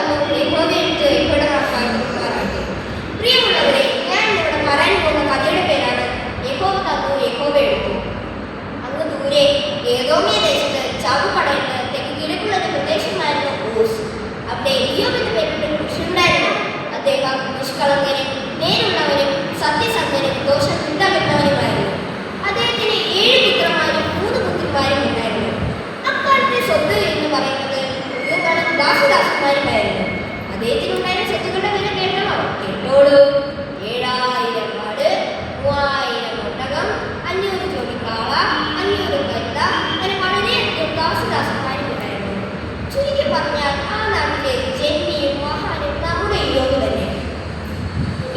തന്നു യഹോവയെടുത്ത് ഇവിടെ നടപ്പാറാട്ടെ. പ്രിയമുള്ളവരെ, ഞാൻ ഇവിടെ പറയാൻ പോകുന്ന കഥയുടെ പേരാണ് യഹോവ തന്നു യഹോവ എടുത്തു. അങ്ങ് ദൂരെ ഏദോമ്യ ദേശത്ത് ചാവുകടലിന് തെക്ക് കിഴക്കുള്ള ഒരു പ്രദേശമായിരുന്നു ഊസ്. അവിടെ ഇയ്യോബ് എന്ന പേരിട്ട ഒരു പുരുഷനുണ്ടായിരുന്നു. അദ്ദേഹം നിഷ്കളങ്കനും നേരുള്ളവനും സത്യസന്ധനും ദോഷം ഉണ്ടാകുന്നവനുമായിരുന്നു. അദ്ദേഹത്തിന് 7 പുത്രന്മാരും 3 പുത്രിമാരും ഉണ്ടായിരുന്നു. അക്കാലത്തെ സ്വത്ത് എന്ന് പറയുന്നത് മൃഗങ്ങളും ദാസദാസന്മാരുമായിരുന്നു. അദ്ദേഹത്തിനുണ്ടായിരുന്ന സ്വത്തുക്കളുടെ വില കേട്ടോളൂ. 7000 ആട്, 3000 ഒട്ടകം, 500 ജോഡി കാള, 500 കഴുത, അങ്ങനെ വളരെയധികം ദാസദാസന്മാരും ഉണ്ടായിരുന്നു. ചുരുക്കി പറഞ്ഞാൽ ആ നാട്ടിലെ ജന്മിയും മഹാനും നമ്മുടെ ഇയ്യോബ് തന്നെ.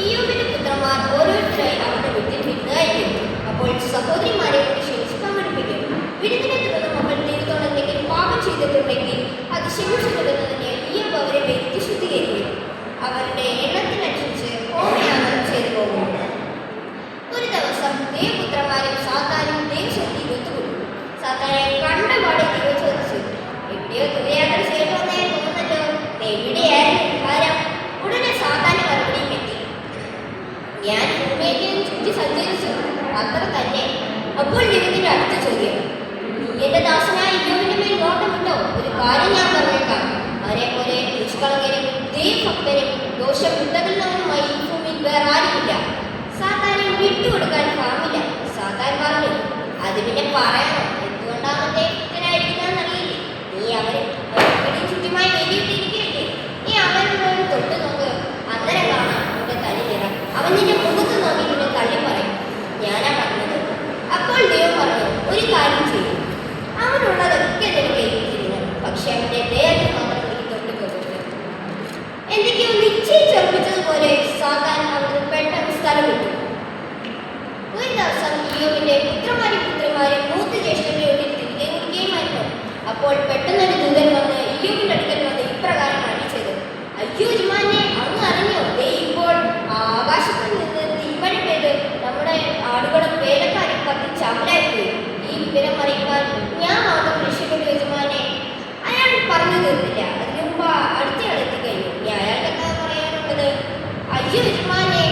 ഇയ്യോബിന്റെ പുത്രന്മാർ ഓരോരുത്തരായി അവരുടെ വീട്ടിൽ വിരുന്ന് കഴിക്കും. അപ്പോൾ സഹോദരിമാരെ കൊണ്ട് ക്ഷണിച്ച് പങ്കെടുപ്പിക്കും. വിരുന്നിനെ തുടർന്ന് മക്കൾ ദൈവത്തോട് എന്തെങ്കിലും പാപം ചെയ്തിട്ടുണ്ടെങ്കിൽ അത് ക്ഷമിച്ചു കൊടുക്കുന്നതിന് ഇയ്യോബ് അവരെ വ്യക്തി ശുദ്ധീകരിക്കും. അവരുടെ എണ്ണത്തിനനുസരിച്ച് ഹോമയാഗം ചെയ്തു പോകും. ഒരു ദിവസം ദൈവപുത്രന്മാരും സാത്താനും ദൈവശക്തി ഒത്തുകൂടും. സാത്താനെ കണ്ടപാടെ ദൈവം ചോദിച്ചു, എവിടെയോ ദൂരയാത്ര ചെയ്തു വന്നേ തോന്നുന്നല്ലോ, എവിടെയായിരുന്നു വിഹാരം? ഉടനെ സാത്താന് മറുപടി കിട്ടി, ഞാൻ ഭൂമിയിലേക്ക് ചുറ്റി സഞ്ചരിച്ചു, അത്ര തന്നെ. അപ്പോൾ ദൈവത്തിന്റെ അടുത്ത ചോദ്യം, നീ എന്റെ ദാസനായ ഇയ്യോബിന്റെ മേൽ നോട്ടമുണ്ടോ? ഒരു കാര്യം ഞാൻ പറഞ്ഞേക്കാം, അവരെ പോലെ നിഷ്കളങ്കനും ദൈവഭക്തനും ദോഷബുദ്ധകളുമായി ഈ ഭൂമിയിൽ വേറെ ആരുമില്ല. സാത്താനെ വിട്ടുകൊടുക്കാൻ കാമില്ല. സാത്താൻ പറഞ്ഞു, അത് പിന്നെ പറയണം, എന്തുകൊണ്ടാണ് ഭക്തനായിരിക്കുന്നതെന്ന് അറിയില്ലേ? നീ അവരെ ചുറ്റുമായി വേദിയിട്ടിരിക്കില്ലേ? നീ അവനോട് തൊട്ട് നോക്ക്, അന്നേരം കാണാം അവന്റെ തനി നിറം. അവൻ നിന്റെ മുഖത്ത് നോക്കി നിന്നെ തള്ളി പറയും, ഞാനാ പറഞ്ഞത്. അപ്പോൾ ദൈവം പറഞ്ഞു, ഒരു കാര്യം ചെയ്യും, അവനുള്ളതൊക്കെ നിന്റെ കയ്യിൽ തിരിഞ്ഞു, പക്ഷെ അവന്റെ ദേഹത്ത് മാത്രം നീ തൊട്ട് പോകരുത്. എന്തൊക്കെയോ നിശ്ചയിച്ചുറപ്പിച്ചതുപോലെ സാത്താൻ അവിടുന്ന് പെട്ടെന്ന് സ്ഥലം വിട്ടു. ഒരു ദിവസം ഇയ്യോബിന്റെ പുത്രന്മാരും പുത്രിമാരും 3 ജ്യേഷ്ഠന്റെ വീട്ടിൽ തിരികെ നിൽക്കുകയുമായിരുന്നു. അപ്പോൾ പെട്ടെന്നൊരു ദൂതൻ വന്ന് ഇയ്യോബിന്റെ അടുക്കൽ വന്ന് ഇപ്രകാരം അരുളി ചെയ്തു, അയ്യോ യജമാനെ, അങ്ങ് അറിഞ്ഞോ, ദേ ഇപ്പോൾ ആകാശത്തിൽ നിന്ന് തീമഴ പെയ്ത് നമ്മുടെ ആടുകളും വേലക്കാരും കത്തിച്ചവരായിപ്പോയി. ഈ വിവരം അറിയിക്കാൻ ഞാൻ മാത്രം രക്ഷപ്പെട്ടു യജമാനെ. അയാൾ പറഞ്ഞു തീർന്നില്ല. അതിനു മുമ്പ് അടുത്തയാളെത്തി കഴിഞ്ഞു. ഇനി അയാൾക്ക് എന്താ പറയാനുള്ളത്? അയ്യോ യജമാനെ,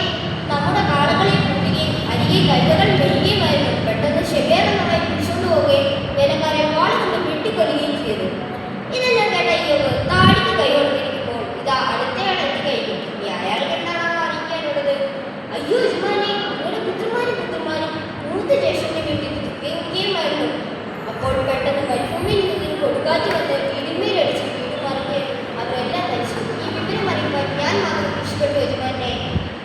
നമ്മുടെ കാളുകളെ കൂട്ടുകയും അരികെ കഴുതകൾ മെയ്യുകയുമായിരുന്നു. പെട്ടെന്ന് ശബേറമായി പിടിച്ചുകൊണ്ടു പോവുകയും വേലക്കാരെ വാളുകൊണ്ട് വെട്ടിക്കൊല്ലുകയും ചെയ്തു. ഇതെല്ലാം കേട്ട ഇയ്യോബ് താടിക്ക് കൈകൊടുത്തിരിക്കുമ്പോൾ ഇതാ അടുത്തയാൾ എത്തിക്കഴിഞ്ഞു. ഇനി അയാൾക്ക് എന്താണെന്ന് അറിയിക്കാനുള്ളത്? അയ്യോ യജമാനെ, നിങ്ങളുടെ പുത്രന്മാരും 3 ജ്യേഷ്ഠന്റെ വീട്ടിൽ നിൽക്കുകയുമായിരുന്നു. അപ്പോൾ പെട്ടെന്ന് മരുഭൂമിയിൽ നിന്ന് കൊടുക്കാറ്റ് വന്ന് ഇടിമേലടിച്ച് വീട് മറിഞ്ഞ് അവരെല്ലാം മരിച്ചു. ഈ വിവരം അറിയിക്കാൻ ഞാൻ മാത്രം രക്ഷപ്പെട്ടു യജമാനെ.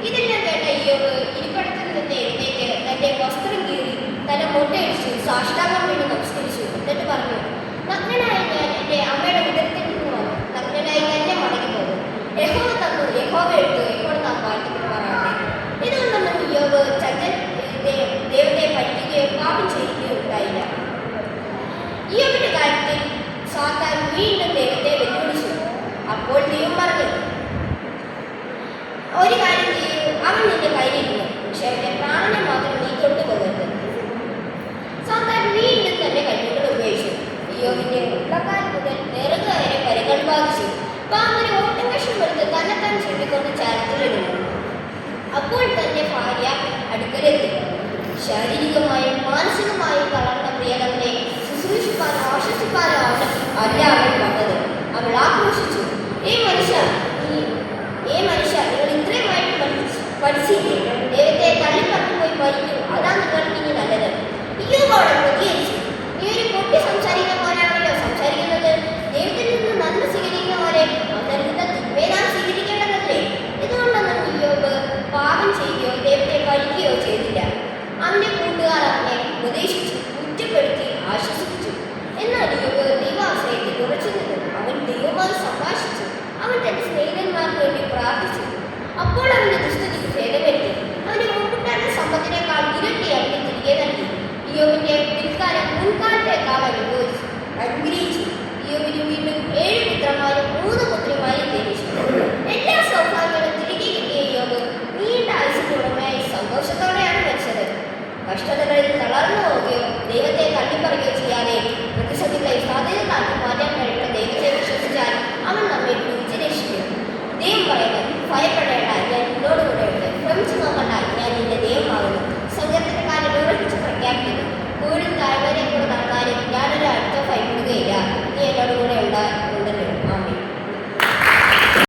ഇതെല്ലാം കേട്ട ഇയ്യോബ് ഇരിപ്പിടത്തിൽ നിന്ന് എഴുന്നേറ്റ് തന്റെ വസ്ത്രം കീറി തല മൊട്ടയടിച്ചു സാഷ്ടാംഗം വീണ് നമസ്കരിച്ചു. എന്നിട്ട് പറഞ്ഞു, നഗ്നനായ ഞാൻ എൻ്റെ അമ്മയുടെ ഉദരത്തിൽ നിന്ന് വന്നു, നഗ്നനായി തന്നെ മടങ്ങി പോകും. യഹോവ തന്നു യഹോവ എടുത്തു, ഇപ്പോൾ നാം വാഴ്ത്തപ്പെടുമാറാകട്ടെ. ഇതുകൊണ്ടൊന്നും ഇയ്യോബ് ദൈവത്തെ പഠിക്കുകയോ പാപം ചെയ്യുകയോ ഉണ്ടായില്ല. ഇയ്യോബിന്റെ കാര്യത്തിൽ സാത്താൻ വീണ്ടും ദൈവത്തെ വെല്ലുവിളിച്ചു. അപ്പോൾ ദൈവം പറഞ്ഞു, ഒരു കാര്യം ചെയ്യൂ, അവൻ നിന്റെ കയ്യിലിരുന്നു, പക്ഷെ അവന്റെ പ്രാണനെ മാത്രം നീ കൊണ്ടുപോകരുത്. സാത്താൻ വീണ്ടും തന്റെ കല്ലുകൾ ഉപയോഗിച്ചു. ഇയ്യോബിന്റെ ഉള്ളക്കാൽ മുതൽ നെറുക വരെ പരികൾ ബാധിച്ചു. പാമ്പൊരു ഓട്ടം കഷ്ണം എടുത്ത് തന്നെത്താൻ ചുറ്റിക്കൊണ്ട് ചാരത്തിലിരുന്നു. അപ്പോൾ തന്റെ ഭാര്യ അടുക്കലെത്തി. ശാരീരികമായും മാനസികമായും തളർന്ന പ്രിയകരനെ ശുശ്രൂഷിപ്പാനോ ആശ്വസിപ്പാനോ അല്ല അവൾ വന്നത്. അവൾ ആക്രോശിച്ചു,